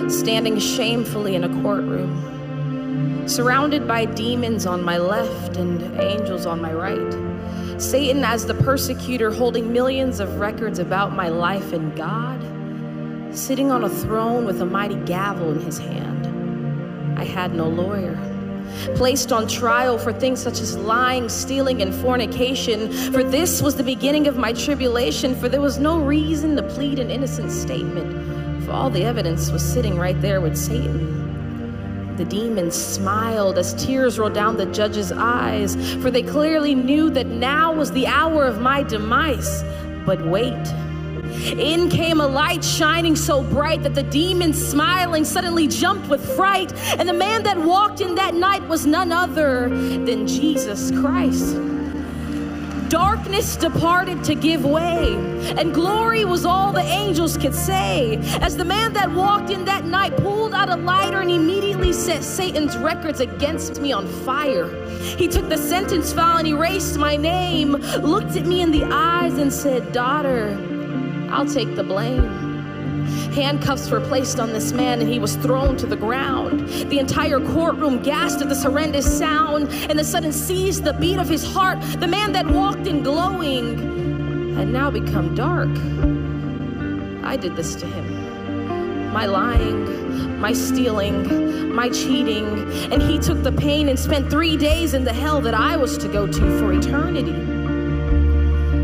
standing shamefully in a courtroom, surrounded by demons on my left and angels on my right. Satan as the persecutor, holding millions of records about my life, and God sitting on a throne with a mighty gavel in his hand. I had no lawyer. Placed on trial for things such as lying, stealing, and fornication. For this was the beginning of my tribulation, for there was no reason to plead an innocent statement, for all the evidence was sitting right there with Satan. The demons smiled as tears rolled down the judge's eyes, for they clearly knew that now was the hour of my demise. But wait. In came a light shining so bright that the demons smiling suddenly jumped with fright. And the man that walked in that night was none other than Jesus Christ. Darkness departed to give way, and glory was all the angels could say. As the man that walked in that night pulled out a lighter and immediately set Satan's records against me on fire. He took the sentence file and erased my name, looked at me in the eyes and said, "Daughter, I'll take the blame." Handcuffs were placed on this man and he was thrown to the ground. The entire courtroom gasped at this horrendous sound, and the sudden seized the beat of his heart. The man that walked in glowing had now become dark. I did this to him. My lying, my stealing, my cheating, and he took the pain and spent 3 days in the hell that I was to go to for eternity.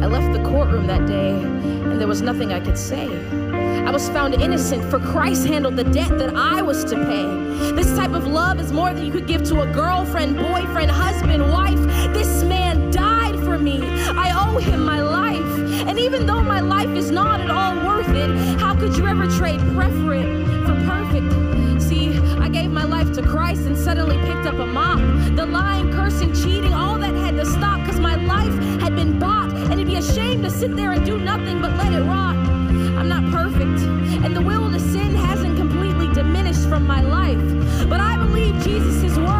I left the courtroom that day, and there was nothing I could say. I was found innocent, for Christ handled the debt that I was to pay. This type of love is more than you could give to a girlfriend, boyfriend, husband, wife. This man died for me. I owe him my life. And even though my life is not at all worth it, how could you ever trade preference for perfect? See, I gave my life to Christ and suddenly picked up a mop. The lying, cursing, cheating, all that had to stop because my life had been bought. And it'd be a shame to sit there and do nothing but let it rot. I'm not perfect, and the will to sin hasn't completely diminished from my life. But I believe Jesus' word